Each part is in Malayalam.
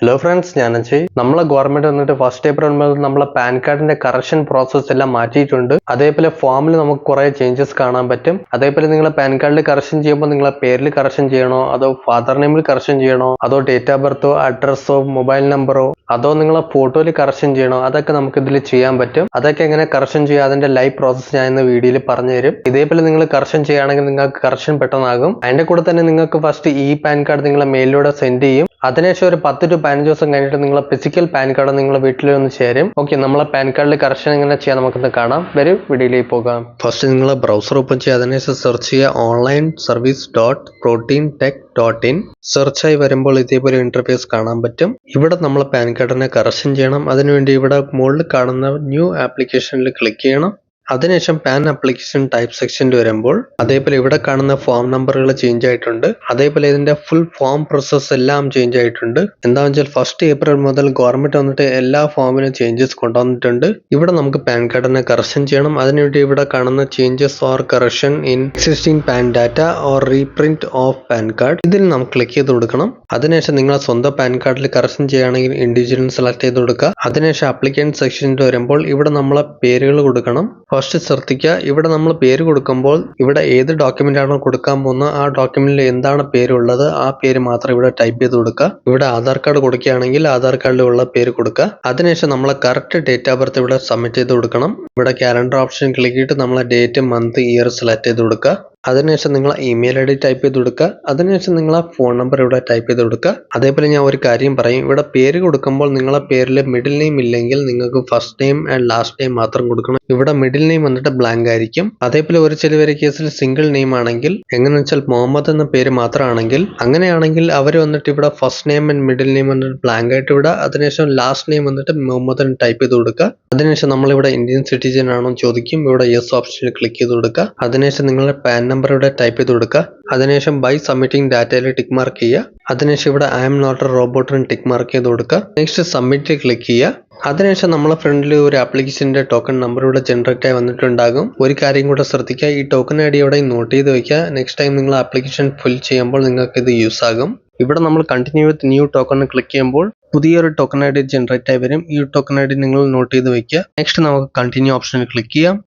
ഹലോ ഫ്രണ്ട്സ്, ഞാൻ അജയ്. നമ്മളെ ഗവൺമെന്റ് വന്നിട്ട് 1 ഏപ്രിൽ മുതൽ നമ്മളെ പാൻ കാർഡിന്റെ കറക്ഷൻ പ്രോസസ് എല്ലാം മാറ്റിയിട്ടുണ്ട്. അതേപോലെ ഫോമിൽ നമുക്ക് കുറെ ചേഞ്ചസ് കാണാൻ പറ്റും. അതേപോലെ നിങ്ങളെ പാൻ കാർഡിൽ കറക്ഷൻ ചെയ്യുമ്പോൾ നിങ്ങളെ പേരിൽ കറക്ഷൻ ചെയ്യണോ, അതോ ഫാദർ നെയിമിൽ കറക്ഷൻ ചെയ്യണോ, അതോ ഡേറ്റ് ഓഫ് ബർത്തോ അഡ്രസ്സോ മൊബൈൽ നമ്പറോ, അതോ നിങ്ങളെ ഫോട്ടോയിൽ കറക്ഷൻ ചെയ്യണോ, അതൊക്കെ നമുക്ക് ഇതിൽ ചെയ്യാൻ പറ്റും. അതൊക്കെ എങ്ങനെ കറക്ഷൻ ചെയ്യുക, അതിന്റെ ലൈവ് പ്രോസസ് ഞാൻ ഇന്ന് വീഡിയോയിൽ പറഞ്ഞു തരും. ഇതേപോലെ നിങ്ങൾ കറക്ഷൻ ചെയ്യുകയാണെങ്കിൽ നിങ്ങൾക്ക് കറക്ഷൻ പെട്ടെന്നാകും. അതിന്റെ കൂടെ തന്നെ നിങ്ങൾക്ക് ഫസ്റ്റ് ഈ പാൻ കാർഡ് നിങ്ങളെ മെയിലിലൂടെ സെൻഡ് ചെയ്യും. അതിനുശേഷം ഒരു 10 to 15 ദിവസം കഴിഞ്ഞിട്ട് നിങ്ങളെ ഫിസിക്കൽ പാൻ കാർഡ് നിങ്ങളെ വീട്ടിൽ വന്ന് ചേരും. ഓക്കെ, നമ്മളെ പാൻ കാർഡിൽ കറക്ഷൻ എങ്ങനെ ചെയ്യാൻ നമുക്കൊന്ന് കാണാം. വരും വീഡിയോയിലേക്ക് പോകാം. ഫസ്റ്റ് നിങ്ങളെ ബ്രൗസർ ഓപ്പൺ ചെയ്യുക. അതിനുശേഷം സെർച്ച് ചെയ്യുക online service.proteintech.in. സെർച്ച് ആയി വരുമ്പോൾ ഇതേപോലെ ഇന്റർഫേസ് കാണാൻ പറ്റും. ഇവിടെ നമ്മളെ പാൻ കാർഡിനെ കറക്ഷൻ ചെയ്യണം. അതിനുവേണ്ടി ഇവിടെ മുകളിൽ കാണുന്ന ന്യൂ ആപ്ലിക്കേഷനിൽ ക്ലിക്ക് ചെയ്യണം. അതിനുശേഷം പാൻ ആപ്ലിക്കേഷൻ ടൈപ്പ് സെക്ഷനിൽ വരുമ്പോൾ അതേപോലെ ഇവിടെ കാണുന്ന ഫോം നമ്പറുകൾ ചേഞ്ച് ആയിട്ടുണ്ട്. അതേപോലെ ഇതിന്റെ ഫുൾ ഫോം പ്രോസസ് എല്ലാം ചേഞ്ച് ആയിട്ടുണ്ട്. എന്താണെന്ന് വെച്ചാൽ 1 ഏപ്രിൽ മുതൽ ഗവൺമെന്റ് വന്നിട്ട് എല്ലാ ഫോമിനും ചേഞ്ചസ് കൊണ്ടുവന്നിട്ടുണ്ട്. ഇവിടെ നമുക്ക് പാൻ കാർഡിനെ കറക്ഷൻ ചെയ്യണം. അതിനുവേണ്ടി ഇവിടെ കാണുന്ന changes or correction in existing pan data or reprint of pan card, ഇതിൽ നമുക്ക് ക്ലിക്ക് ചെയ്ത് കൊടുക്കണം. അതിനുശേഷം നിങ്ങളെ സ്വന്തം പാൻ കാർഡിൽ കറക്ഷൻ ചെയ്യുകയാണെങ്കിൽ ഇൻഡിവിജ്വൽ സെലക്ട് ചെയ്ത് കൊടുക്കുക. അതിനുശേഷം ആപ്ലിക്കന്റ് സെക്ഷനിൽ വരുമ്പോൾ ഇവിടെ നമ്മളെ പേരുകൾ കൊടുക്കണം. ഫസ്റ്റ് ശ്രദ്ധിക്കുക, ഇവിടെ നമ്മൾ പേര് കൊടുക്കുമ്പോൾ ഇവിടെ ഏത് ഡോക്യുമെന്റ് ആണോ കൊടുക്കാൻ പോകുന്നത് ആ ഡോക്യുമെന്റിൽ എന്താണ് പേരുള്ളത് ആ പേര് മാത്രം ഇവിടെ ടൈപ്പ് ചെയ്ത് കൊടുക്കുക. ഇവിടെ ആധാർ കാർഡ് കൊടുക്കുകയാണെങ്കിൽ ആധാർ കാർഡിലുള്ള പേര് കൊടുക്കുക. അതിനുശേഷം നമ്മളെ കറക്റ്റ് ഡേറ്റ് ഓഫ് ബർത്ത് ഇവിടെ സബ്മിറ്റ് ചെയ്ത് കൊടുക്കണം. ഇവിടെ കാലണ്ടർ ഓപ്ഷൻ ക്ലിക്ക് ചെയ്തിട്ട് നമ്മളെ ഡേറ്റ്, മന്ത്, ഇയർ സെലക്ട് ചെയ്ത് കൊടുക്കുക. അതിനുശേഷം നിങ്ങൾ ഇമെയിൽ ഐ ഡി ടൈപ്പ് ചെയ്ത് കൊടുക്കുക. അതിനുശേഷം നിങ്ങൾ ആ ഫോൺ നമ്പർ ഇവിടെ ടൈപ്പ് ചെയ്ത് കൊടുക്കുക. അതേപോലെ ഞാൻ ഒരു കാര്യം പറയും, ഇവിടെ പേര് കൊടുക്കുമ്പോൾ നിങ്ങളെ പേരിൽ മിഡിൽ നെയിം ഇല്ലെങ്കിൽ നിങ്ങൾക്ക് first name and last name മാത്രം കൊടുക്കണം. ഇവിടെ മിഡിൽ നെയിം വന്നിട്ട് ബ്ലാങ്ക് ആയിരിക്കും. അതേപോലെ ഒരു ചില കേസിൽ സിംഗിൾ നെയിം ആണെങ്കിൽ, എങ്ങനെ വെച്ചാൽ മുഹമ്മദ് എന്ന പേര് മാത്രമാണെങ്കിൽ, അങ്ങനെയാണെങ്കിൽ അവർ വന്നിട്ട് ഇവിടെ first name and middle name വന്നിട്ട് ബ്ലാങ്ക് ആയിട്ട് വിടുക. അതിനുശേഷം ലാസ്റ്റ് നെയിം വന്നിട്ട് മുഹമ്മദ് എന്ന് ടൈപ്പ് ചെയ്ത് കൊടുക്കുക. അതിനുശേഷം നമ്മളിവിടെ ഇന്ത്യൻ സിറ്റിസൺ ആണോ ചോദിക്കും. ഇവിടെ യെസ് ഓപ്ഷനിൽ ക്ലിക്ക് ചെയ്ത് കൊടുക്കുക. അതിനുശേഷം നിങ്ങളുടെ പാൻ നമ്പർ ഇവിടെ ടൈപ്പ് ചെയ്ത് കൊടുക്കുക. അതിനുശേഷം ബൈ സബ്മിറ്റിംഗ് ഡാറ്റയിൽ ടിക്ക് മാർക്ക് ചെയ്യുക. അതിനുശേഷം ഇവിടെ ഐ എം നോട്ട് എ റോബോട്ടിന് ടിക്ക് മാർക്ക് ചെയ്ത് കൊടുക്കുക. നെക്സ്റ്റ് സബ്മിറ്റ് ക്ലിക്ക് ചെയ്യുക. അതിനുശേഷം നമ്മളെ ഫ്രണ്ടിൽ ഒരു ആപ്ലിക്കേഷന്റെ ടോക്കൺ നമ്പർ ഇവിടെ ജനറേറ്റ് ആയി വന്നിട്ടുണ്ടാകും. ഒരു കാര്യം കൂടെ ശ്രദ്ധിക്കുക, ഈ ടോക്കൺ ഐ ഡി ഇവിടെ നോട്ട് ചെയ്ത് വെക്കുക. നെക്സ്റ്റ് ടൈം നിങ്ങൾ ആപ്ലിക്കേഷൻ ഫിൽ ചെയ്യുമ്പോൾ നിങ്ങൾക്ക് ഇത് യൂസ് ആകും. ഇവിടെ നമ്മൾ continue with new token click ചെയ്യുമ്പോൾ പുതിയൊരു ടോക്കൺ ഐ ഡി ജനറേറ്റ് ആയി വരും. ഈ ടോക്കൺ ഐ ഡി നിങ്ങൾ നോട്ട് ചെയ്ത് വെക്കുക. നെക്സ്റ്റ് നമുക്ക് കണ്ടിന്യൂ ഓപ്ഷനിൽ ക്ലിക്ക് ചെയ്യാം.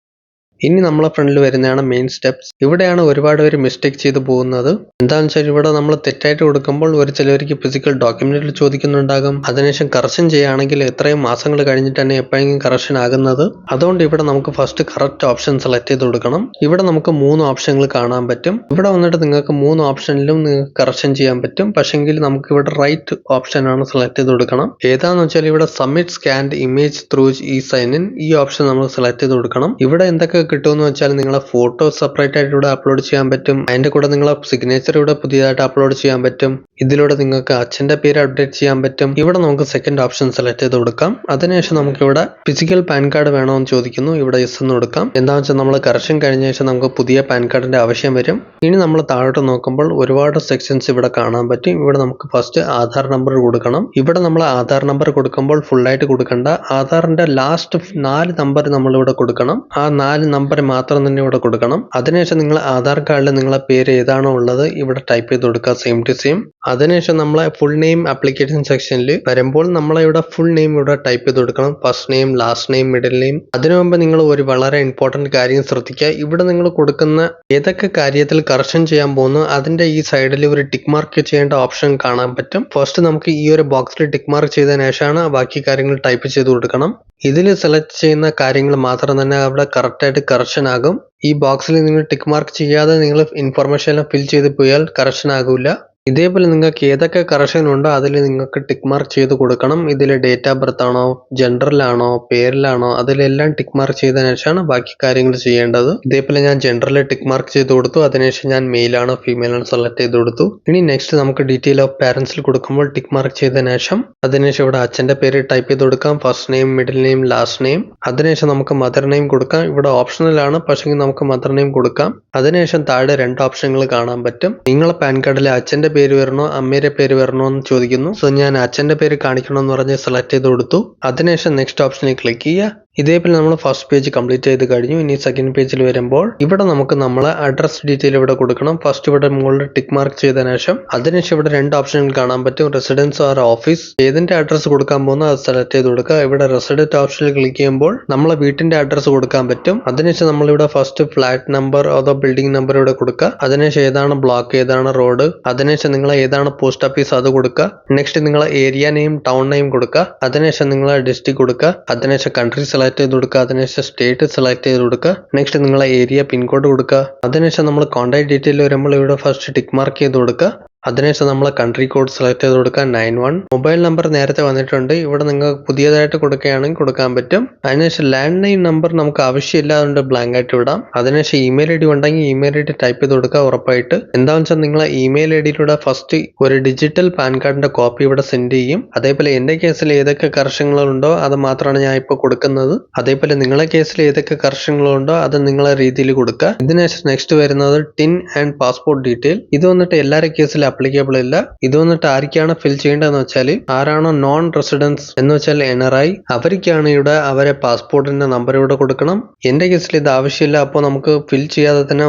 ഇനി നമ്മളെ ഫ്രണ്ടിൽ വരുന്നതാണ് മെയിൻ സ്റ്റെപ്സ്. ഇവിടെയാണ് ഒരുപാട് പേര് മിസ്റ്റേക്ക് ചെയ്ത് പോകുന്നത്. എന്താണെന്ന് വെച്ചാൽ ഇവിടെ നമ്മൾ തെറ്റായിട്ട് കൊടുക്കുമ്പോൾ ഒരു ചിലവർക്ക് ഫിസിക്കൽ ഡോക്യുമെന്റിൽ ചോദിക്കുന്നുണ്ടാകും. അതിനുശേഷം കറക്ഷൻ ചെയ്യുകയാണെങ്കിൽ എത്രയും മാസങ്ങൾ കഴിഞ്ഞിട്ട് തന്നെ എപ്പോഴെങ്കിലും കറക്ഷൻ ആകുന്നത്. അതുകൊണ്ട് ഇവിടെ നമുക്ക് ഫസ്റ്റ് കറക്റ്റ് ഓപ്ഷൻ സെലക്ട് ചെയ്ത് കൊടുക്കണം. ഇവിടെ നമുക്ക് 3 ഓപ്ഷനുകൾ കാണാൻ പറ്റും. ഇവിടെ വന്നിട്ട് നിങ്ങൾക്ക് 3 ഓപ്ഷനിലും നിങ്ങൾക്ക് കറക്ഷൻ ചെയ്യാൻ പറ്റും. പക്ഷെങ്കിൽ നമുക്ക് ഇവിടെ റൈറ്റ് ഓപ്ഷൻ ആണ് സെലക്ട് ചെയ്ത് കൊടുക്കണം. ഏതാണെന്ന് വെച്ചാൽ ഇവിടെ submit scanned image through e sign in, ഈ ഓപ്ഷൻ നമ്മൾ സെലക്ട് ചെയ്ത് കൊടുക്കണം. ഇവിടെ എന്തൊക്കെ കിട്ടുമെന്ന് വെച്ചാൽ നിങ്ങളെ ഫോട്ടോ സെപ്പറേറ്റ് ആയിട്ട് ഇവിടെ അപ്ലോഡ് ചെയ്യാൻ പറ്റും. അതിന്റെ കൂടെ നിങ്ങളെ സിഗ്നേച്ചർ ഇവിടെ പുതിയതായിട്ട് അപ്ലോഡ് ചെയ്യാൻ പറ്റും. ഇതിലൂടെ നിങ്ങൾക്ക് അച്ഛന്റെ പേര് അപ്ഡേറ്റ് ചെയ്യാൻ പറ്റും. ഇവിടെ നമുക്ക് സെക്കൻഡ് ഓപ്ഷൻ സെലക്ട് ചെയ്ത് കൊടുക്കാം. അതിനുശേഷം നമുക്ക് ഇവിടെ ഫിസിക്കൽ പാൻ കാർഡ് വേണമെന്ന് ചോദിക്കുന്നു. ഇവിടെ യെസ് എന്ന് കൊടുക്കാം. എന്താണെന്ന് വെച്ചാൽ നമ്മൾ കറക്ഷൻ കഴിഞ്ഞ ശേഷം നമുക്ക് പുതിയ പാൻ കാർഡിന്റെ ആവശ്യം വരും. ഇനി നമ്മൾ താഴോട്ട് നോക്കുമ്പോൾ ഒരുപാട് സെക്ഷൻസ് ഇവിടെ കാണാൻ പറ്റും. ഇവിടെ നമുക്ക് ഫസ്റ്റ് ആധാർ നമ്പർ കൊടുക്കണം. ഇവിടെ നമ്മൾ ആധാർ നമ്പർ കൊടുക്കുമ്പോൾ ഫുൾ ആയിട്ട് കൊടുക്കണ്ട. ആധാറിന്റെ ലാസ്റ്റ് 4 നമ്പർ നമ്മൾ ഇവിടെ കൊടുക്കണം. ആ 4 നമ്പർ മാത്രം തന്നെ ഇവിടെ കൊടുക്കണം. അതിനുശേഷം നിങ്ങൾ ആധാർ കാർഡിൽ നിങ്ങളെ പേര് ഏതാണോ ഉള്ളത് ഇവിടെ ടൈപ്പ് ചെയ്ത് കൊടുക്കുക, സെയിം ടു സെയിം. അതിനുശേഷം നമ്മളെ ഫുൾ നെയിം ആപ്ലിക്കേഷൻ സെക്ഷനിൽ വരുമ്പോൾ നമ്മളെ ഇവിടെ ഫുൾ നെയിം ഇവിടെ ടൈപ്പ് ചെയ്ത് കൊടുക്കണം. First name, last name, middle name. അതിനു മുമ്പ് നിങ്ങൾ ഒരു വളരെ ഇമ്പോർട്ടന്റ് കാര്യം ശ്രദ്ധിക്കുക. ഇവിടെ നിങ്ങൾ കൊടുക്കുന്ന ഏതൊക്കെ കാര്യത്തിൽ കറക്ഷൻ ചെയ്യാൻ പോകുന്നു അതിന്റെ ഈ സൈഡിൽ ഒരു ടിക്ക് മാർക്ക് ചെയ്യേണ്ട ഓപ്ഷൻ കാണാൻ പറ്റും. ഫസ്റ്റ് നമുക്ക് ഈ ഒരു ബോക്സിൽ ടിക്ക് മാർക്ക് ചെയ്തതിനു ശേഷമാണ് ബാക്കി കാര്യങ്ങൾ ടൈപ്പ് ചെയ്ത് കൊടുക്കണം. ഇതിൽ സെലക്ട് ചെയ്യുന്ന കാര്യങ്ങൾ മാത്രം തന്നെ അവിടെ കറക്റ്റ് ആയിട്ട് കറക്ഷൻ ആകും. ഈ ബോക്സിൽ നിങ്ങൾ ടിക്ക് മാർക്ക് ചെയ്യാതെ നിങ്ങൾ ഇൻഫർമേഷൻ എല്ലാം ഫിൽ ചെയ്ത് പോയാൽ കറക്ഷൻ ആകില്ല. ഇതേപോലെ നിങ്ങൾക്ക് ഏതൊക്കെ കറക്ഷൻ ഉണ്ടോ അതിൽ നിങ്ങൾക്ക് ടിക്ക് മാർക്ക് ചെയ്ത് കൊടുക്കണം. ഇതിൽ ഡേറ്റ് ഓഫ് ബർത്ത് ആണോ, ജെൻഡറിലാണോ, പേരിലാണോ, അതിലെല്ലാം ടിക്ക് മാർക്ക് ചെയ്തതിനു ശേഷമാണ് ബാക്കി കാര്യങ്ങൾ ചെയ്യേണ്ടത്. ഇതേപോലെ ഞാൻ ജെൻഡറിൽ ടിക്ക് മാർക്ക് ചെയ്ത് കൊടുത്തു. അതിനുശേഷം ഞാൻ മെയിൽ ആണോ ഫീമെയിൽ ആണോ സെലക്ട് ചെയ്ത് കൊടുത്തു. ഇനി നെക്സ്റ്റ് നമുക്ക് ഡീറ്റെയിൽ ഓഫ് പാരന്റ്സിൽ കൊടുക്കുമ്പോൾ ടിക്ക് മാർക്ക് ചെയ്തതിനു ശേഷം അതിനുശേഷം ഇവിടെ അച്ഛന്റെ പേര് ടൈപ്പ് ചെയ്ത് കൊടുക്കാം. First name, middle name, last name. അതിനുശേഷം നമുക്ക് മദർ നെയിം കൊടുക്കാം. ഇവിടെ ഓപ്ഷണൽ ആണ്, പക്ഷേ നമുക്ക് മദർ നെയിം കൊടുക്കാം. അതിനുശേഷം താഴെ 2 ഓപ്ഷനുകൾ കാണാൻ പറ്റും. നിങ്ങളെ പാൻ കാർഡിലെ അച്ഛന്റെ പേര് വരണോ അമ്മയുടെ പേര് വരണോ എന്ന് ചോദിക്കുന്നു. സോ ഞാൻ അച്ഛന്റെ പേര് കാണിക്കണമെന്ന് പറഞ്ഞ് സെലക്ട് ചെയ്ത് കൊടുത്തു. അതിനുശേഷം നെക്സ്റ്റ് ഓപ്ഷനിൽ ക്ലിക്ക് ചെയ്യുക. ഇതേപോലെ നമ്മൾ ഫസ്റ്റ് പേജ് കംപ്ലീറ്റ് ചെയ്ത് കഴിഞ്ഞു. ഇനി സെക്കൻഡ് പേജിൽ വരുമ്പോൾ ഇവിടെ നമുക്ക് നമ്മളെ അഡ്രസ് ഡീറ്റെയിൽ ഇവിടെ കൊടുക്കണം. ഫസ്റ്റ് ഇവിടെ മുകളിൽ ടിക്ക് മാർക്ക് ചെയ്തതിനു ശേഷം അതിനുശേഷം ഇവിടെ രണ്ട് ഓപ്ഷനുകൾ കാണാൻ പറ്റും, റെസിഡൻസ് ഓർ ഓഫീസ്. ഏതിന്റെ അഡ്രസ് കൊടുക്കാൻ പോകുന്നോ അത് സെലക്ട് ചെയ്ത് കൊടുക്കുക. ഇവിടെ റെസിഡന്റ് ഓപ്ഷനിൽ ക്ലിക്ക് ചെയ്യുമ്പോൾ നമ്മളെ വീട്ടിന്റെ അഡ്രസ് കൊടുക്കാൻ പറ്റും. അതിനുശേഷം നമ്മളിവിടെ ഫസ്റ്റ് ഫ്ലാറ്റ് നമ്പർ അതോ ബിൽഡിംഗ് നമ്പർ ഇവിടെ കൊടുക്കുക. അതിനുശേഷം ഏതാണ് ബ്ലോക്ക്, ഏതാണ് റോഡ്, അതിനുശേഷം നിങ്ങൾ ഏതാണ് പോസ്റ്റ് ഓഫീസ് അത് കൊടുക്കുക. നെക്സ്റ്റ് നിങ്ങളെ ഏരിയ നെയിം, ടൗൺ നെയിം കൊടുക്കുക. അതിനുശേഷം നിങ്ങളെ ഡിസ്ട്രിക്ട് കൊടുക്കുക. അതിനുശേഷം കൺട്രി സെലക്ട് ചെയ്ത് കൊടുക്കുക. അതിനുശേഷം സ്റ്റേറ്റ് സെലക്ട് ചെയ്ത് കൊടുക്കുക. നെക്സ്റ്റ് നിങ്ങളെ ഏരിയ പിൻകോഡ് കൊടുക്കുക. അതിനുശേഷം നമ്മൾ കോൺടാക്ട് ഡീറ്റെയിൽ വരുമ്പോൾ ഇവിടെ ഫസ്റ്റ് ടിക്ക് മാർക്ക് ചെയ്ത് കൊടുക്കുക. അതിനുശേഷം നമ്മൾ കൺട്രി കോഡ് സെലക്ട് ചെയ്ത് കൊടുക്കുക 91. മൊബൈൽ നമ്പർ നേരത്തെ വന്നിട്ടുണ്ട്. ഇവിടെ നിങ്ങൾക്ക് പുതിയതായിട്ട് കൊടുക്കുകയാണെങ്കിൽ കൊടുക്കാൻ പറ്റും. അതിനുശേഷം ലാൻഡ് ലൈൻ നമ്പർ നമുക്ക് ആവശ്യമില്ല, അതുകൊണ്ട് ബ്ലാങ്ക് ആയിട്ട് വിടാം. അതിനുശേഷം ഇമെയിൽ ഐ ഡി ഉണ്ടെങ്കിൽ ഇമെയിൽ ഐ ഡി ടൈപ്പ് ചെയ്ത് കൊടുക്കുക ഉറപ്പായിട്ട്. എന്താണെന്ന് വെച്ചാൽ നിങ്ങളെ ഇമെയിൽ ഐ ഡിയിലൂടെ ഫസ്റ്റ് ഒരു ഡിജിറ്റൽ പാൻ കാർഡിന്റെ കോപ്പി ഇവിടെ സെൻഡ് ചെയ്യും. അതേപോലെ എന്റെ കേസിൽ ഏതൊക്കെ കറക്ഷനുകളുണ്ടോ അത് മാത്രമാണ് ഞാൻ ഇപ്പോൾ കൊടുക്കുന്നത്. അതേപോലെ നിങ്ങളെ കേസിൽ ഏതൊക്കെ കറക്ഷനുകളുണ്ടോ അത് നിങ്ങളെ രീതിയിൽ കൊടുക്കുക. ഇതിനുശേഷം നെക്സ്റ്റ് വരുന്നത് ടിൻ ആൻഡ് പാസ്പോർട്ട് ഡീറ്റെയിൽ. ഇത് വന്നിട്ട് എല്ലാവരുടെ കേസിലും അപ്ലിക്കബിൾ ഇല്ല. ഇത് വന്നിട്ട് ആർക്കാണ് ഫിൽ ചെയ്യേണ്ടതെന്ന് വെച്ചാൽ ആരാണോ നോൺ റെസിഡൻസ് എന്ന് വെച്ചാൽ NRI അവർക്കാണ് ഇവിടെ അവരെ പാസ്പോർട്ടിന്റെ നമ്പർ ഇവിടെ കൊടുക്കണം. എന്റെ കേസിൽ ഇത് ആവശ്യമില്ല, അപ്പോൾ നമുക്ക് ഫിൽ ചെയ്യാതെ തന്നെ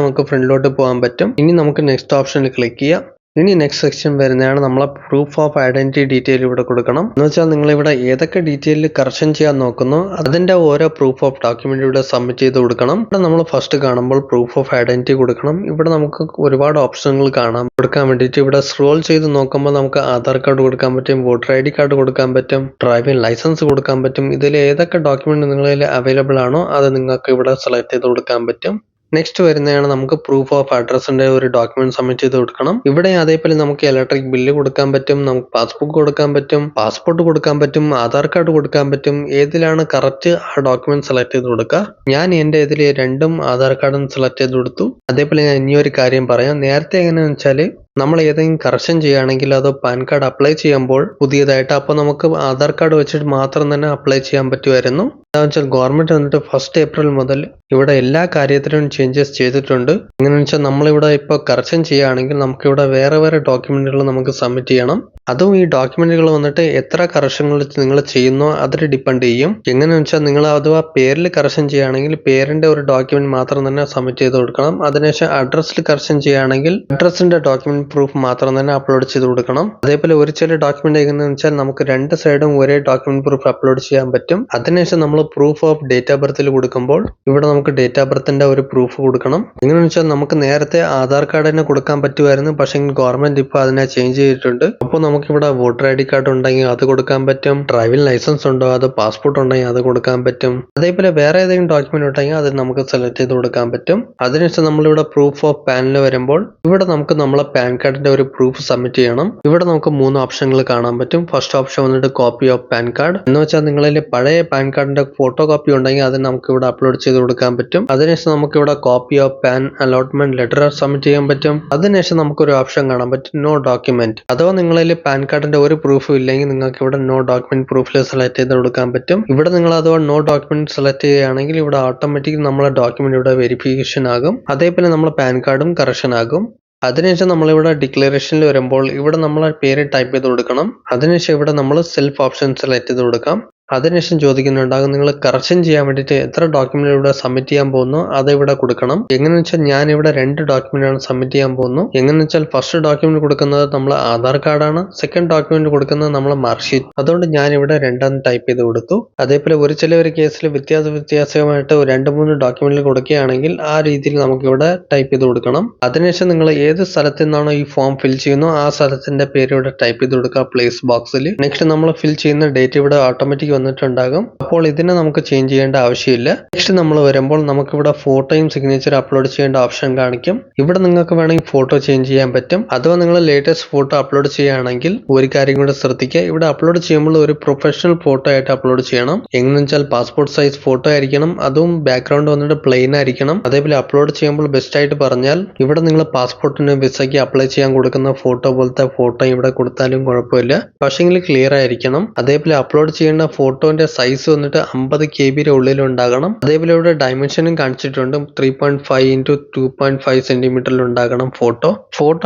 നമുക്ക് ഫ്രണ്ടിലോട്ട് പോകാൻ പറ്റും. ഇനി നമുക്ക് നെക്സ്റ്റ് ഓപ്ഷനിൽ ക്ലിക്ക് ചെയ്യാം. ഇനി നെക്സ്റ്റ് സെക്ഷൻ വരുന്നതാണ് നമ്മളെ പ്രൂഫ് ഓഫ് ഐഡന്റിറ്റി ഡീറ്റെയിൽ ഇവിടെ കൊടുക്കണം. എന്ന് വെച്ചാൽ നിങ്ങൾ ഇവിടെ ഏതൊക്കെ ഡീറ്റെയിൽ കറക്ഷൻ ചെയ്യാൻ നോക്കുന്നു അതിന്റെ ഓരോ പ്രൂഫ് ഓഫ് ഡോക്യുമെന്റ് ഇവിടെ സബ്മിറ്റ് ചെയ്ത് കൊടുക്കണം. ഇവിടെ നമ്മൾ ഫസ്റ്റ് കാണുമ്പോൾ പ്രൂഫ് ഓഫ് ഐഡന്റിറ്റി കൊടുക്കണം. ഇവിടെ നമുക്ക് ഒരുപാട് ഓപ്ഷനുകൾ കാണാം കൊടുക്കാൻ വേണ്ടിയിട്ട്. ഇവിടെ സ്ക്രോൾ ചെയ്ത് നോക്കുമ്പോൾ നമുക്ക് ആധാർ കാർഡ് കൊടുക്കാൻ പറ്റും, വോട്ടർ ID കാർഡ് കൊടുക്കാൻ പറ്റും, ഡ്രൈവിംഗ് ലൈസൻസ് കൊടുക്കാൻ പറ്റും. ഇതിൽ ഏതൊക്കെ ഡോക്യുമെന്റ് നിങ്ങളിൽ അവൈലബിൾ ആണോ അത് നിങ്ങൾക്ക് ഇവിടെ സെലക്ട് ചെയ്ത് കൊടുക്കാൻ പറ്റും. നെക്സ്റ്റ് വരുന്നതാണ് നമുക്ക് പ്രൂഫ് ഓഫ് അഡ്രസ്സിന്റെ ഒരു ഡോക്യുമെന്റ് സബ്മിറ്റ് ചെയ്ത് കൊടുക്കണം. ഇവിടെ അതേപോലെ നമുക്ക് ഇലക്ട്രിക് ബില്ല് കൊടുക്കാൻ പറ്റും, നമുക്ക് പാസ്ബുക്ക് കൊടുക്കാൻ പറ്റും, പാസ്പോർട്ട് കൊടുക്കാൻ പറ്റും, ആധാർ കാർഡ് കൊടുക്കാൻ പറ്റും. ഏതിലാണ് കറക്റ്റ് ആ ഡോക്യുമെന്റ് സെലക്ട് ചെയ്ത് കൊടുക്കുക. ഞാൻ എന്റെ ഇതിൽ രണ്ടും ആധാർ കാർഡും സെലക്ട് ചെയ്ത് കൊടുത്തു. അതേപോലെ ഞാൻ ഇനിയൊരു കാര്യം പറയാം. നേരത്തെ എങ്ങനെയാണെന്ന് വെച്ചാൽ നമ്മൾ ഏതെങ്കിലും കറക്ഷൻ ചെയ്യുകയാണെങ്കിൽ അതോ പാൻ കാർഡ് അപ്ലൈ ചെയ്യുമ്പോൾ പുതിയതായിട്ട് അപ്പോൾ നമുക്ക് ആധാർ കാർഡ് വെച്ചിട്ട് മാത്രം തന്നെ അപ്ലൈ ചെയ്യാൻ പറ്റുമായിരുന്നു. എന്താണെന്ന് വെച്ചാൽ ഗവൺമെന്റ് വന്നിട്ട് 1 ഏപ്രിൽ മുതൽ ഇവിടെ എല്ലാ കാര്യത്തിലും ചേഞ്ചസ് ചെയ്തിട്ടുണ്ട്. എങ്ങനെയാണെന്ന് വെച്ചാൽ നമ്മളിവിടെ ഇപ്പോൾ കറക്ഷൻ ചെയ്യുകയാണെങ്കിൽ നമുക്കിവിടെ വേറെ വേറെ ഡോക്യുമെന്റുകൾ നമുക്ക് സബ്മിറ്റ് ചെയ്യണം. അതും ഈ ഡോക്യുമെന്റുകൾ വന്നിട്ട് എത്ര കറക്ഷനുകൾ നിങ്ങൾ ചെയ്യുന്നോ അതിൽ ഡിപ്പെൻഡ് ചെയ്യും. എങ്ങനെയാണെന്ന് വെച്ചാൽ നിങ്ങൾ അഥവാ പേരിൽ കറക്ഷൻ ചെയ്യുകയാണെങ്കിൽ പേരിന്റെ ഒരു ഡോക്യുമെന്റ് മാത്രം തന്നെ സബ്മിറ്റ് ചെയ്ത് കൊടുക്കണം. അതിനുശേഷം അഡ്രസ്സിൽ കറക്ഷൻ ചെയ്യുകയാണെങ്കിൽ അഡ്രസ്സിന്റെ ഡോക്യുമെന്റ് പ്രൂഫ് മാത്രം തന്നെ അപ്ലോഡ് ചെയ്ത് കൊടുക്കണം. അതേപോലെ ഒരു ചില ഡോക്യുമെന്റ് എങ്ങനെയാണെന്ന് വെച്ചാൽ നമുക്ക് രണ്ട് സൈഡും ഒരേ ഡോക്യുമെന്റ് പ്രൂഫ് അപ്ലോഡ് ചെയ്യാൻ പറ്റും. അതിനുശേഷം നമ്മൾ പ്രൂഫ് ഓഫ് ഡേറ്റ് ഓഫ് ബർത്തിൽ കൊടുക്കുമ്പോൾ ഇവിടെ നമുക്ക് ഡേറ്റ് ഓഫ് ബർത്തിന്റെ ഒരു പ്രൂഫ് കൊടുക്കണം. എങ്ങനെയാണെന്ന് വെച്ചാൽ നമുക്ക് നേരത്തെ ആധാർ കാർഡ് തന്നെ കൊടുക്കാൻ പറ്റുമായിരുന്നു, പക്ഷേ ഗവൺമെന്റ് ഇപ്പോൾ അതിനെ ചേഞ്ച് ചെയ്തിട്ടുണ്ട്. അപ്പോൾ നമുക്ക് ഇവിടെ വോട്ടർ ID കാർഡ് ഉണ്ടെങ്കിൽ അത് കൊടുക്കാൻ പറ്റും, ഡ്രൈവിംഗ് ലൈസൻസ് ഉണ്ടോ അത് പാസ്പോർട്ട് ഉണ്ടെങ്കിൽ അത് കൊടുക്കാൻ പറ്റും. അതേപോലെ വേറെ ഏതെങ്കിലും ഡോക്യുമെന്റ് ഉണ്ടെങ്കിൽ അത് നമുക്ക് സെലക്ട് ചെയ്ത് കൊടുക്കാൻ പറ്റും. അതിനുശേഷം നമ്മളിവിടെ പ്രൂഫ് ഓഫ് പാനിൽ വരുമ്പോൾ ഇവിടെ നമുക്ക് നമ്മളെ പാൻ കാർഡിന്റെ ഒരു പ്രൂഫ് സബ്മിറ്റ് ചെയ്യണം. ഇവിടെ നമുക്ക് 3 ഓപ്ഷനുകൾ കാണാൻ പറ്റും. ഫസ്റ്റ് ഓപ്ഷൻ വന്നിട്ട് കോപ്പി ഓഫ് പാൻ കാർഡ് എന്ന് വെച്ചാൽ നിങ്ങളിൽ പഴയ പാൻ കാർഡിന്റെ ഫോട്ടോ കോപ്പി ഉണ്ടെങ്കിൽ അത് നമുക്ക് ഇവിടെ അപ്ലോഡ് ചെയ്ത് കൊടുക്കാൻ പറ്റും. അതിനുശേഷം നമുക്ക് ഇവിടെ copy of pan allotment letter submit ചെയ്യാൻ പറ്റും. അതിനുശേഷം നമുക്കൊരു ഓപ്ഷൻ കാണാൻ പറ്റും നോ ഡോക്യുമെന്റ്. അഥവാ നിങ്ങളിൽ പാൻ കാർഡിന്റെ ഒരു പ്രൂഫും ഇല്ലെങ്കിൽ നിങ്ങൾക്ക് ഇവിടെ നോ ഡോക്യുമെന്റ് പ്രൂഫിൽ സെലക്ട് ചെയ്ത് കൊടുക്കാൻ പറ്റും. ഇവിടെ നിങ്ങൾ അഥവാ നോ ഡോക്യുമെന്റ് സെലക്ട് ചെയ്യുകയാണെങ്കിൽ ഇവിടെ ഓട്ടോമാറ്റിക് നമ്മളെ ഡോക്യുമെന്റ് ഇവിടെ വെരിഫിക്കേഷൻ ആകും. അതേപോലെ നമ്മളെ പാൻ കാർഡും കറക്ഷൻ ആകും. അതിനുശേഷം നമ്മളിവിടെ ഡിക്ലറേഷനിൽ വരുമ്പോൾ ഇവിടെ നമ്മളെ പേര് ടൈപ്പ് ചെയ്ത് കൊടുക്കണം. അതിനുശേഷം ഇവിടെ നമ്മൾ സെൽഫ് ഓപ്ഷൻ സെലക്ട് ചെയ്ത് കൊടുക്കാം. അതിനുശേഷം ചോദിക്കുന്നുണ്ടാകും നിങ്ങൾ കറക്ഷൻ ചെയ്യാൻ വേണ്ടിയിട്ട് എത്ര ഡോക്യുമെന്റ് ഇവിടെ സബ്മിറ്റ് ചെയ്യാൻ പോകുന്നു അത് ഇവിടെ കൊടുക്കണം. എങ്ങനെയെന്ന് വെച്ചാൽ ഞാൻ ഇവിടെ 2 ഡോക്യുമെന്റ് ആണ് സബ്മിറ്റ് ചെയ്യാൻ പോകുന്നു. എങ്ങനെയെന്ന് വെച്ചാൽ ഫസ്റ്റ് ഡോക്യുമെന്റ് കൊടുക്കുന്നത് നമ്മളെ ആധാർ കാർഡാണ്, സെക്കൻഡ് ഡോക്യുമെന്റ് കൊടുക്കുന്നത് നമ്മളെ മാർക്ക്ഷീറ്റ്. അതുകൊണ്ട് ഞാൻ ഇവിടെ 2 ടൈപ്പ് ചെയ്ത് കൊടുത്തു. അതേപോലെ ഒരു ചില ഒരു കേസിൽ വ്യത്യാസമായിട്ട് 2-3 ഡോക്യുമെന്റിൽ കൊടുക്കുകയാണെങ്കിൽ ആ രീതിയിൽ നമുക്ക് ഇവിടെ ടൈപ്പ് ചെയ്ത് കൊടുക്കണം. അതിനുശേഷം നിങ്ങൾ ഏത് സ്ഥലത്ത് നിന്നാണോ ഈ ഫോം ഫിൽ ചെയ്യുന്നു ആ സ്ഥലത്തിന്റെ പേര് ഇവിടെ ടൈപ്പ് ചെയ്ത് കൊടുക്കുക പ്ലേസ് ബോക്സിൽ. നെക്സ്റ്റ് നമ്മൾ ഫിൽ ചെയ്യുന്ന ഡേറ്റ് ഇവിടെ ഓട്ടോമാറ്റിക് വന്നിട്ടുണ്ടാകും. അപ്പോൾ ഇതിനെ നമുക്ക് ചേഞ്ച് ചെയ്യേണ്ട ആവശ്യമില്ല. നെക്സ്റ്റ് നമ്മൾ വരുമ്പോൾ നമുക്കിവിടെ ഫോട്ടോയും സിഗ്നേച്ചർ അപ്ലോഡ് ചെയ്യേണ്ട ഓപ്ഷൻ കാണിക്കും. ഇവിടെ നിങ്ങൾക്ക് വേണമെങ്കിൽ ഫോട്ടോ ചേഞ്ച് ചെയ്യാൻ പറ്റും. അഥവാ നിങ്ങൾ ലേറ്റസ്റ്റ് ഫോട്ടോ അപ്ലോഡ് ചെയ്യുകയാണെങ്കിൽ ഒരു കാര്യം കൂടെ ശ്രദ്ധിക്കുക. ഇവിടെ അപ്ലോഡ് ചെയ്യുമ്പോൾ ഒരു പ്രൊഫഷണൽ ഫോട്ടോ ആയിട്ട് അപ്ലോഡ് ചെയ്യണം. എങ്ങനെയെന്ന് വെച്ചാൽ പാസ്പോർട്ട് സൈസ് ഫോട്ടോ ആയിരിക്കണം, അതും ബാക്ക്ഗ്രൗണ്ട് വന്നിട്ട് പ്ലെയിൻ ആയിരിക്കണം. അതേപോലെ അപ്ലോഡ് ചെയ്യുമ്പോൾ ബെസ്റ്റ് ആയിട്ട് പറഞ്ഞാൽ ഇവിടെ നിങ്ങൾ പാസ്പോർട്ടിന് വിസയ്ക്ക് അപ്ലൈ ചെയ്യാൻ കൊടുക്കുന്ന ഫോട്ടോ പോലത്തെ ഫോട്ടോ ഇവിടെ കൊടുത്താലും കുഴപ്പമില്ല, പക്ഷെങ്കിൽ ക്ലിയർ ആയിരിക്കണം. അതേപോലെ അപ്ലോഡ് ചെയ്യേണ്ട ഫോട്ടോന്റെ സൈസ് വന്നിട്ട് 50 KB ഉള്ളിൽ ഉണ്ടാകണം. അതേപോലെ ഇവിടെ ഡയമെൻഷനും കാണിച്ചിട്ടുണ്ട്. 3.5 ഇൻറ്റു 2.5 സെന്റിമീറ്ററിൽ ഉണ്ടാകണം ഫോട്ടോ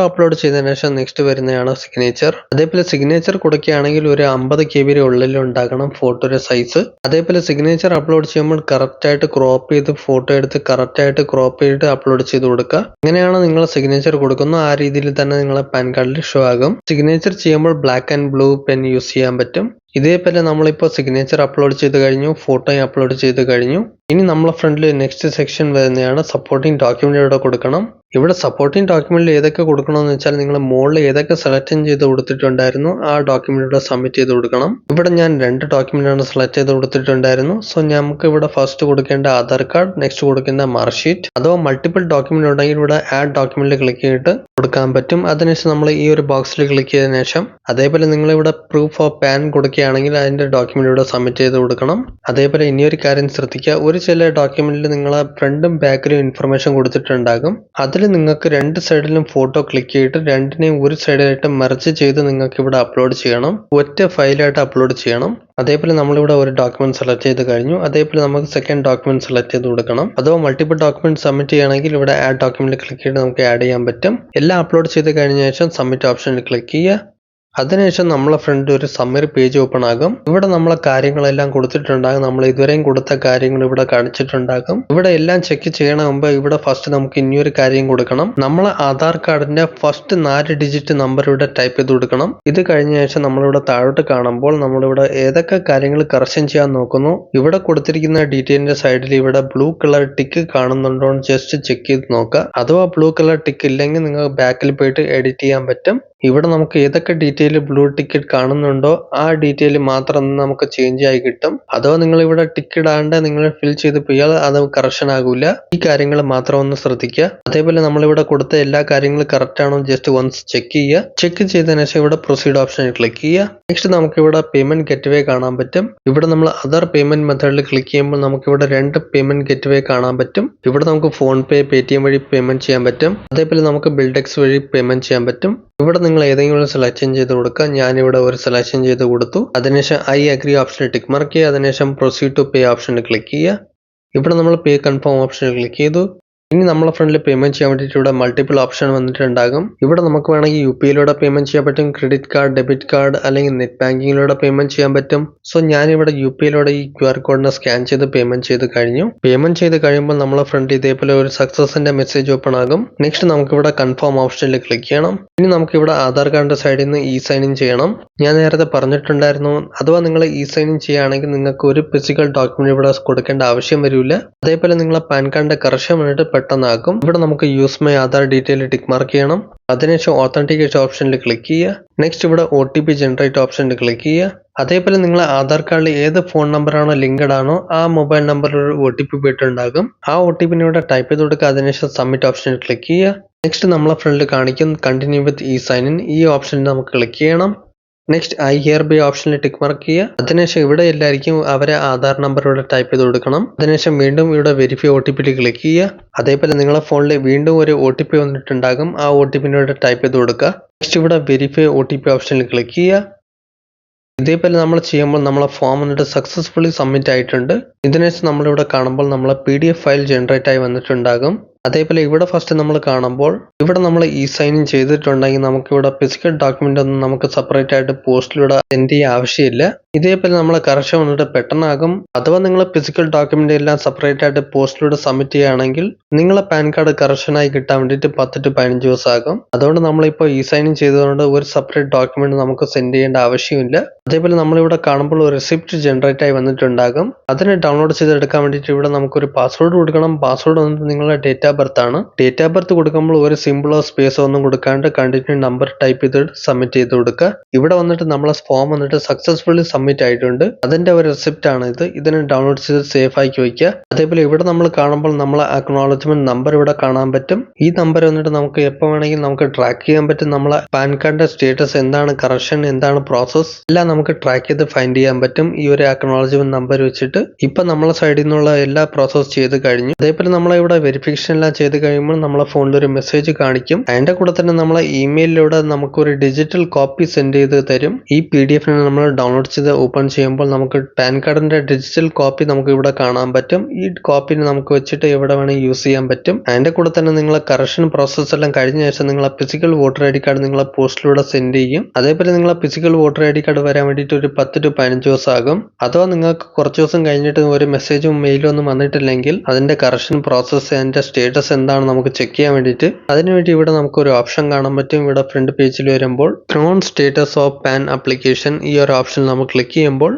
അപ്ലോഡ് ചെയ്തതിനു ശേഷം നെക്സ്റ്റ് വരുന്നതാണ് സിഗ്നേച്ചർ. അതേപോലെ സിഗ്നേച്ചർ കൊടുക്കുകയാണെങ്കിൽ ഒരു 50 KB ഉള്ളിൽ ഉണ്ടാകണം ഫോട്ടോയുടെ സൈസ്. അതേപോലെ സിഗ്നേച്ചർ അപ്ലോഡ് ചെയ്യുമ്പോൾ കറക്റ്റ് ആയിട്ട് ക്രോപ്പ് ചെയ്ത് ഫോട്ടോ എടുത്ത് കറക്റ്റ് ആയിട്ട് ക്രോപ്പ് ചെയ്തിട്ട് അപ്ലോഡ് ചെയ്ത് കൊടുക്കുക. ഇങ്ങനെയാണ് നിങ്ങൾ സിഗ്നേച്ചർ കൊടുക്കുന്നത്. ആ രീതിയിൽ തന്നെ നിങ്ങളെ പാൻ കാർഡിൽ ഷോ ആകും. സിഗ്നേച്ചർ ചെയ്യുമ്പോൾ black and blue pen use ചെയ്യാൻ പറ്റും. ഇതേപോലെ നമ്മളിപ്പോൾ സിഗ്നേച്ചർ അപ്ലോഡ് ചെയ്ത് കഴിഞ്ഞു, ഫോട്ടോയും അപ്ലോഡ് ചെയ്ത് കഴിഞ്ഞു. ഇനി നമ്മളെ ഫ്രണ്ടിൽ നെക്സ്റ്റ് സെക്ഷൻ വരുന്നതാണ് സപ്പോർട്ടിംഗ് ഡോക്യുമെന്റ് ഇവിടെ കൊടുക്കണം. ഇവിടെ സപ്പോർട്ടിംഗ് ഡോക്യുമെന്റിൽ ഏതൊക്കെ കൊടുക്കണമെന്ന് വെച്ചാൽ നിങ്ങൾ മുകളിൽ ഏതൊക്കെ സെലക്ട് ചെയ്ത് കൊടുത്തിട്ടുണ്ടായിരുന്നു ആ ഡോക്യുമെന്റ് ഇവിടെ സബ്മിറ്റ് ചെയ്ത് കൊടുക്കണം. ഇവിടെ ഞാൻ 2 ഡോക്യുമെന്റ് ആണ് സെലക്ട് ചെയ്ത് കൊടുത്തിട്ടുണ്ടായിരുന്നു. സോ നമുക്ക് ഇവിടെ ഫസ്റ്റ് കൊടുക്കേണ്ട ആധാർ കാർഡ്, നെക്സ്റ്റ് കൊടുക്കേണ്ട മാർക്ക് ഷീറ്റ്. അഥവാ മൾട്ടിപ്പിൾ ഡോക്യുമെന്റ് ഉണ്ടെങ്കിൽ ഇവിടെ ആഡ് ഡോക്യുമെന്റിൽ ക്ലിക്ക് ചെയ്തിട്ട് കൊടുക്കാൻ പറ്റും. അതിനുശേഷം നമ്മൾ ഈ ഒരു ബോക്സിൽ ക്ലിക്ക് ചെയ്തതിനു ശേഷം അതേപോലെ നിങ്ങൾ ഇവിടെ പ്രൂഫ് ഓഫ് പാൻ കൊടുക്കുകയാണെങ്കിൽ അതിന്റെ ഡോക്യുമെന്റ് ഇവിടെ സബ്മിറ്റ് ചെയ്ത് കൊടുക്കണം. അതേപോലെ ഇനിയൊരു കാര്യം ശ്രദ്ധിക്കുക, ഒരു ചില ഡോക്യുമെന്റിൽ നിങ്ങൾ ഫ്രണ്ടും ബാക്കിലും ഇൻഫർമേഷൻ കൊടുത്തിട്ടുണ്ടാകും. അതിൽ നിങ്ങൾക്ക് 2 സൈഡിലും ഫോട്ടോ ക്ലിക്ക് ചെയ്തിട്ട് രണ്ടിനെയും ഒരു സൈഡിലായിട്ട് മെർജ് ചെയ്ത് നിങ്ങൾക്ക് ഇവിടെ അപ്ലോഡ് ചെയ്യണം. ഒറ്റ ഫയലായിട്ട് അപ്ലോഡ് ചെയ്യണം. അതേപോലെ നമ്മളിവിടെ ഒരു ഡോക്യുമെന്റ് സെലക്ട് ചെയ്ത് കഴിഞ്ഞു. അതേപോലെ നമുക്ക് സെക്കൻഡ് ഡോക്യുമെന്റ് സെലക്ട് ചെയ്ത് കൊടുക്കണം. അഥവാ മൾട്ടിപ്പിൾ ഡോക്യുമെന്റ് സബ്മിറ്റ് ചെയ്യണമെങ്കിൽ ഇവിടെ ആഡ് ഡോക്യുമെന്റ് ക്ലിക്ക് ചെയ്ത് നമുക്ക് ആഡ് ചെയ്യാൻ പറ്റും. എല്ലാം അപ്ലോഡ് ചെയ്ത് കഴിഞ്ഞ ശേഷം സബ്മിറ്റ് ഓപ്ഷനിൽ ക്ലിക്ക് ചെയ്യുക. അതിനുശേഷം നമ്മളെ ഫ്രണ്ട് ഒരു സമ്മറി പേജ് ഓപ്പൺ ആകും. ഇവിടെ നമ്മളെ കാര്യങ്ങളെല്ലാം കൊടുത്തിട്ടുണ്ടാകും. നമ്മൾ ഇതുവരെയും കൊടുത്ത കാര്യങ്ങൾ ഇവിടെ കാണിച്ചിട്ടുണ്ടാകും. ഇവിടെ എല്ലാം ചെക്ക് ചെയ്യണ മുമ്പ് ഇവിടെ ഫസ്റ്റ് നമുക്ക് ഇനിയൊരു കാര്യം കൊടുക്കണം. നമ്മളെ ആധാർ കാർഡിന്റെ ഫസ്റ്റ് 4 ഡിജിറ്റ് നമ്പർ ഇവിടെ ടൈപ്പ് ചെയ്ത് കൊടുക്കണം. ഇത് കഴിഞ്ഞ ശേഷം നമ്മളിവിടെ താഴോട്ട് കാണുമ്പോൾ നമ്മളിവിടെ ഏതൊക്കെ കാര്യങ്ങൾ കറക്ഷൻ ചെയ്യാൻ നോക്കുന്നു, ഇവിടെ കൊടുത്തിരിക്കുന്ന ഡീറ്റെയിലിന്റെ സൈഡിൽ ഇവിടെ ബ്ലൂ കളർ ടിക്ക് കാണുന്നുണ്ടോ എന്ന് ജസ്റ്റ് ചെക്ക് ചെയ്ത് നോക്കുക. അഥവാ ബ്ലൂ കളർ ടിക്ക് ഇല്ലെങ്കിൽ നിങ്ങൾക്ക് ബാക്കിൽ പോയിട്ട് എഡിറ്റ് ചെയ്യാൻ പറ്റും. ഇവിടെ നമുക്ക് ഏതൊക്കെ ഡീറ്റെയിൽ ബ്ലൂ ടിക്കറ്റ് കാണുന്നുണ്ടോ ആ ഡീറ്റെയിൽ മാത്രം നമുക്ക് ചേഞ്ച് ആയി കിട്ടും. അഥവാ നിങ്ങൾ ഇവിടെ ടിക്ക് ഇടാണ്ട് നിങ്ങൾ ഫിൽ ചെയ്ത് പോയാൽ അത് കറക്ഷൻ ആകൂല. ഈ കാര്യങ്ങൾ മാത്രം ഒന്ന് ശ്രദ്ധിക്കുക. അതേപോലെ നമ്മളിവിടെ കൊടുത്ത എല്ലാ കാര്യങ്ങളും കറക്റ്റ് ആണോ ജസ്റ്റ് വൺസ് ചെക്ക് ചെയ്യുക. ചെക്ക് ചെയ്തതിനു ശേഷം ഇവിടെ പ്രൊസീഡ് ഓപ്ഷനിൽ ക്ലിക്ക് ചെയ്യുക. നെക്സ്റ്റ് നമുക്ക് ഇവിടെ പേയ്മെന്റ് ഗേറ്റ്വേ കാണാൻ പറ്റും. ഇവിടെ നമ്മൾ അതർ പേയ്മെന്റ് മെത്തേഡിൽ ക്ലിക്ക് ചെയ്യുമ്പോൾ നമുക്ക് ഇവിടെ 2 പേയ്മെന്റ് ഗേറ്റ്വേ കാണാൻ പറ്റും. ഇവിടെ നമുക്ക് ഫോൺ പേ, പേടിഎം വഴി പേയ്മെന്റ് ചെയ്യാൻ പറ്റും. അതേപോലെ നമുക്ക് ബിൽഡെക്സ് വഴി പേയ്മെന്റ് ചെയ്യാൻ പറ്റും. ഇവിടെ നിങ്ങൾ ഏതെങ്കിലും സെലക്ഷൻ ചെയ്ത് കൊടുക്കുക. ഞാനിവിടെ ഒരു സെലക്ഷൻ ചെയ്ത് കൊടുത്തു. അതിനുശേഷം ഐ അഗ്രി ഓപ്ഷനിൽ ടിക്ക് മാർക്ക് ചെയ്യുക. അതിനുശേഷം പ്രൊസീഡ് ടു പേ ഓപ്ഷനിൽ ക്ലിക്ക് ചെയ്യുക. ഇവിടെ നമ്മൾ പേ കൺഫേം ഓപ്ഷനിൽ ക്ലിക്ക് ചെയ്തു. ഇനി നമ്മളെ ഫ്രണ്ടിൽ പേയ്മെന്റ് ചെയ്യാൻ വേണ്ടിയിട്ട് ഇവിടെ മൾട്ടിപ്പിൾ ഓപ്ഷൻ വന്നിട്ടുണ്ടാകും. ഇവിടെ നമുക്ക് വേണമെങ്കിൽ UPIയിലൂടെ പേയ്മെന്റ് ചെയ്യാൻ പറ്റും, ക്രെഡിറ്റ് കാർഡ്, ഡെബിറ്റ് കാർഡ് അല്ലെങ്കിൽ നെറ്റ് ബാങ്കിങ്ങിലൂടെ പേയ്മെന്റ് ചെയ്യാൻ പറ്റും. സോ ഞാനിവിടെ UPIയിലൂടെ ഈ QR കോഡിനെ സ്കാൻ ചെയ്ത് പേയ്മെന്റ് ചെയ്ത് കഴിഞ്ഞു. പേയ്മെന്റ് ചെയ്ത് കഴിയുമ്പോൾ നമ്മളെ ഫ്രണ്ട് ഇതേപോലെ ഒരു സക്സസിന്റെ മെസ്സേജ് ഓപ്പൺ ആകും. നെക്സ്റ്റ് നമുക്ക് ഇവിടെ കൺഫേം ഓപ്ഷനിൽ ക്ലിക്ക് ചെയ്യണം. ഇനി നമുക്ക് ഇവിടെ ആധാർ കാർഡിന്റെ സൈഡിൽ നിന്ന് സൈൻ ഇൻ ചെയ്യണം. ഞാൻ നേരത്തെ പറഞ്ഞിട്ടുണ്ടായിരുന്നു, അഥവാ നിങ്ങൾ സൈൻ ഇൻ ചെയ്യുകയാണെങ്കിൽ നിങ്ങൾക്ക് ഒരു ഫിസിക്കൽ ഡോക്യുമെന്റ് ഇവിടെ കൊടുക്കേണ്ട ആവശ്യം വരില്ല. അതേപോലെ നിങ്ങളെ പാൻ കാർഡിന്റെ കറക്ഷൻ വേണ്ടിയിട്ട് പെട്ടെന്നാക്കും. ഇവിടെ നമുക്ക് use my Aadhaar detail tick mark ചെയ്യണം. അതിനുശേഷം ഓത്തന്റിക്കേഷൻ ഓപ്ഷനിൽ ക്ലിക്ക് ചെയ്യുക. നെക്സ്റ്റ് ഇവിടെ OTP ജനറേറ്റ് ഓപ്ഷനിൽ ക്ലിക്ക് ചെയ്യുക. അതേപോലെ നിങ്ങളെ ആധാർ കാർഡിൽ ഏത് ഫോൺ നമ്പറാണോ ലിങ്ക്ഡ് ആണോ ആ മൊബൈൽ നമ്പറിൽ ഒരു OTP പോയിട്ടുണ്ടാകും. ആ OTP ഇവിടെ ടൈപ്പ് ചെയ്ത് കൊടുക്കുക. അതിനുശേഷം സബ്മിറ്റ് ഓപ്ഷനിൽ ക്ലിക്ക് ചെയ്യുക. നെക്സ്റ്റ് നമ്മളെ ഫ്രണ്ടിൽ കാണിക്കും കണ്ടിന്യൂ വിത്ത് സൈൻ ഇൻ. ഈ ഓപ്ഷനിൽ നമുക്ക് ക്ലിക്ക് ചെയ്യണം. നെക്സ്റ്റ് ഐ ഹിയർ ബൈ ഓപ്ഷനിൽ ടിക്ക് മാർക്ക് ചെയ്യുക. അതിനുശേഷം ഇവിടെ എല്ലാവർക്കും അവരെ ആധാർ നമ്പർ ഇവിടെ ടൈപ്പ് ചെയ്ത് കൊടുക്കണം. അതിനുശേഷം വീണ്ടും ഇവിടെ വെരിഫൈ OTPയിൽ ക്ലിക്ക് ചെയ്യുക. അതേപോലെ നിങ്ങളുടെ ഫോണിൽ വീണ്ടും ഒരു OTP വന്നിട്ടുണ്ടാകും. ആ OTP ഇവിടെ ടൈപ്പ് ചെയ്ത് കൊടുക്കുക. നെക്സ്റ്റ് ഇവിടെ വെരിഫൈ OTP ഓപ്ഷനിൽ ക്ലിക്ക് ചെയ്യുക. ഇതേപോലെ നമ്മൾ ചെയ്യുമ്പോൾ നമ്മളെ ഫോം വന്നിട്ട് സക്സസ്ഫുള്ളി സബ്മിറ്റ് ആയിട്ടുണ്ട്. ഇതിനുശേഷം നമ്മളിവിടെ കാണുമ്പോൾ നമ്മളെ PDF ഫയൽ ജനറേറ്റ് ആയി വന്നിട്ടുണ്ടാകും. അതേപോലെ ഇവിടെ ഫസ്റ്റ് നമ്മൾ കാണുമ്പോൾ ഇവിടെ നമ്മൾ സൈൻ ഇൻ ചെയ്തിട്ടുണ്ടെങ്കിൽ നമുക്ക് ഇവിടെ ഫിസിക്കൽ ഡോക്യുമെന്റ് ഒന്നും നമുക്ക് സെപ്പറേറ്റ് ആയിട്ട് പോസ്റ്റിലൂടെ സെൻഡ് ചെയ്യാൻ ആവശ്യമില്ല. ഇതേപോലെ നമ്മളെ കറക്ഷൻ വന്നിട്ട് പെട്ടെന്നാകും. അഥവാ നിങ്ങൾ ഫിസിക്കൽ ഡോക്യുമെന്റ് എല്ലാം സെപ്പറേറ്റ് ആയിട്ട് പോസ്റ്റിലൂടെ സബ്മിറ്റ് ചെയ്യുകയാണെങ്കിൽ നിങ്ങളെ പാൻ കാർഡ് കറക്ഷനായി കിട്ടാൻ വേണ്ടിയിട്ട് 10 to 15 ദിവസം ആകും. അതുകൊണ്ട് നമ്മളിപ്പോൾ സൈൻ ഇൻ ചെയ്തതുകൊണ്ട് ഒരു സെപ്പറേറ്റ് ഡോക്യുമെന്റ് നമുക്ക് സെൻഡ് ചെയ്യേണ്ട ആവശ്യമില്ല. അതേപോലെ നമ്മളിവിടെ കാണുമ്പോൾ ഒരു റെസിപ്റ്റ് ജനറേറ്റ് ആയി വന്നിട്ടുണ്ടാകും. അതിനെ ഡൗൺലോഡ് ചെയ്തെടുക്കാൻ വേണ്ടിയിട്ട് ഇവിടെ നമുക്കൊരു പാസ്വേഡ് കൊടുക്കണം. പാസ്വേഡ് വന്നിട്ട് നിങ്ങളുടെ ഡേറ്റ് ഓഫ് ബർത്ത് ആണ്. ഡേറ്റ് ഓഫ് ബർത്ത് കൊടുക്കുമ്പോൾ ഒരു സിമ്പിളോ സ്പേസോ ഒന്നും കൊടുക്കാണ്ട് കണ്ടിന്യൂ നമ്പർ ടൈപ്പ് ചെയ്ത് സബ്മിറ്റ് ചെയ്ത് കൊടുക്കുക. ഇവിടെ വന്നിട്ട് നമ്മളെ ഫോം വന്നിട്ട് സക്സസ്ഫുള്ളി സബ്മിറ്റ് ആയിട്ടുണ്ട്. അതിന്റെ ഒരു റെസിപ്റ്റ് ആണ് ഇത്. ഇതിനെ ഡൗൺലോഡ് ചെയ്ത് സേഫ് ആക്കി വയ്ക്കുക. അതേപോലെ ഇവിടെ നമ്മൾ കാണുമ്പോൾ നമ്മളെ അക്നോളജ്മെന്റ് നമ്പർ ഇവിടെ കാണാൻ പറ്റും. ഈ നമ്പർ വന്നിട്ട് നമുക്ക് എപ്പോൾ വേണമെങ്കിൽ നമുക്ക് ട്രാക്ക് ചെയ്യാൻ പറ്റും. നമ്മളെ പാൻ കാർഡിന്റെ സ്റ്റേറ്റസ് എന്താണ്, കറക്ഷൻ എന്താണ്, പ്രോസസ് എല്ലാം നമുക്ക് ട്രാക്ക് ചെയ്ത് ഫൈൻഡ് ചെയ്യാൻ പറ്റും ഈ ഒരു അക്നോളജ്മെന്റ് നമ്പർ വെച്ചിട്ട്. ഇപ്പൊ നമ്മളെ സൈഡിൽ നിന്നുള്ള എല്ലാ പ്രോസസ് ചെയ്ത് കഴിഞ്ഞു. അതേപോലെ നമ്മളെ ഇവിടെ വെരിഫിക്കേഷൻ എല്ലാം ചെയ്ത് കഴിയുമ്പോൾ നമ്മളെ ഫോണിൽ ഒരു മെസ്സേജ് കാണിക്കും. അതിന്റെ കൂടെ തന്നെ നമ്മളെ ഇമെയിലിലൂടെ നമുക്കൊരു ഡിജിറ്റൽ കോപ്പി സെൻഡ് ചെയ്ത് തരും. ഈ PDF നമ്മൾ ഡൗൺലോഡ് ചെയ്ത് ഓപ്പൺ ചെയ്യുമ്പോൾ നമുക്ക് പാൻ കാർഡിന്റെ ഡിജിറ്റൽ കോപ്പി നമുക്ക് ഇവിടെ കാണാൻ പറ്റും. ഈ കോപ്പിനെ നമുക്ക് വെച്ചിട്ട് എവിടെ വേണമെങ്കിൽ യൂസ് ചെയ്യാൻ പറ്റും. അതിന്റെ കൂടെ തന്നെ നിങ്ങളെ കറക്ഷൻ പ്രോസസ്സ് എല്ലാം കഴിഞ്ഞ ശേഷം നിങ്ങളെ ഫിസിക്കൽ വോട്ടർ ID കാർഡ് നിങ്ങളെ പോസ്റ്റിലൂടെ സെൻഡ് ചെയ്യും. അതേപോലെ നിങ്ങളെ ഫിസിക്കൽ വോട്ടർ ID കാർഡ് വരാൻ വേണ്ടിയിട്ട് ഒരു 10 to 15 ദിവസം ആകും. അഥവാ നിങ്ങൾക്ക് കുറച്ച് ദിവസം കഴിഞ്ഞിട്ട് ഒരു മെസ്സേജും മെയിലും ഒന്നും വന്നിട്ടില്ലെങ്കിൽ അതിന്റെ കറക്ഷൻ പ്രോസസ്സ് അതിന്റെ സ്റ്റേറ്റസ് എന്താണ് നമുക്ക് ചെക്ക് ചെയ്യാൻ വേണ്ടിയിട്ട് അതിനുവേണ്ടി ഇവിടെ നമുക്ക് ഒരു ഓപ്ഷൻ കാണാൻ പറ്റും. ഇവിടെ ഫ്രണ്ട് പേജിൽ വരുമ്പോൾ ക്രോൺ സ്റ്റേറ്റസ് ഓഫ് പാൻ ആപ്ലിക്കേഷൻ ഈ ഒരു ഓപ്ഷൻ നമ്മൾ ക്ലിക്ക് ചെയ്യുമ്പോൾ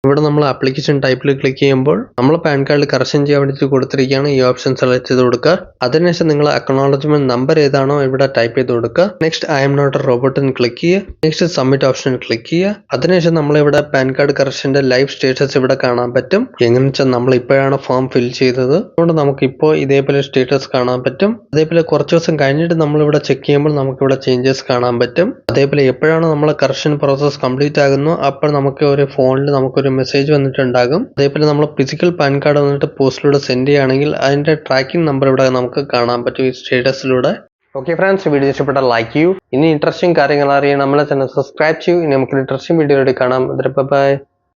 ഇവിടെ നമ്മൾ ആപ്ലിക്കേഷൻ ടൈപ്പിൽ ക്ലിക്ക് ചെയ്യുമ്പോൾ നമ്മൾ പാൻ കാർഡിൽ കറക്ഷൻ ചെയ്യാൻ വേണ്ടിയിട്ട് കൊടുത്തിരിക്കുകയാണ്. ഈ ഓപ്ഷൻ സെലക്ട് ചെയ്ത് കൊടുക്കുക. അതിനുശേഷം നിങ്ങൾ അക്നോളജ്മെന്റ് നമ്പർ ഏതാണോ ഇവിടെ ടൈപ്പ് ചെയ്ത് കൊടുക്കുക. Next I M not a robot എന്ന് ക്ലിക്ക് ചെയ്യുക. നെക്സ്റ്റ് സബ്മിറ്റ് ഓപ്ഷൻ ക്ലിക്ക് ചെയ്യുക. അതിനുശേഷം നമ്മളിവിടെ പാൻ കാർഡ് കറക്ഷന്റെ ലൈവ് സ്റ്റേറ്റസ് ഇവിടെ കാണാൻ പറ്റും. എങ്ങനെയാണെന്ന് വെച്ചാൽ നമ്മൾ ഇപ്പോഴാണ് ഫോം ഫിൽ ചെയ്തത്, അതുകൊണ്ട് നമുക്ക് ഇപ്പോൾ ഇതേപോലെ സ്റ്റേറ്റസ് കാണാൻ പറ്റും. അതേപോലെ കുറച്ച് ദിവസം കഴിഞ്ഞിട്ട് നമ്മളിവിടെ ചെക്ക് ചെയ്യുമ്പോൾ നമുക്കിവിടെ ചേഞ്ചസ് കാണാൻ പറ്റും. അതേപോലെ എപ്പോഴാണ് നമ്മളെ കറക്ഷൻ പ്രോസസ് കംപ്ലീറ്റ് ആകുന്നു അപ്പോൾ നമുക്ക് ഒരു ഫോണിൽ നമുക്കൊരു മെസ്സേജ് വന്നിട്ടുണ്ടാകും. അതേപോലെ നമ്മൾ ഫിസിക്കൽ പാൻ കാർഡ് വന്നിട്ട് പോസ്റ്റിലൂടെ സെൻഡ് ചെയ്യുകയാണെങ്കിൽ അതിന്റെ ട്രാക്കിംഗ് നമ്പർ ഇവിടെ നമുക്ക് കാണാൻ പറ്റും ഈ സ്റ്റേറ്റസിലൂടെ. ഓക്കെ ഫ്രണ്ട്സ്, വീഡിയോ ഇഷ്ടപ്പെട്ടാൽ ലൈക്ക് ചെയ്യൂ. ഇനി ഇൻട്രസ്റ്റിംഗ് കാര്യങ്ങൾ അറിയാൻ നമ്മളെ ചാനൽ സബ്സ്ക്രൈബ് ചെയ്യൂ. ഇനി നമുക്ക് ഇൻട്രസ്റ്റിംഗ് വീഡിയോ കാണാം. ബൈ.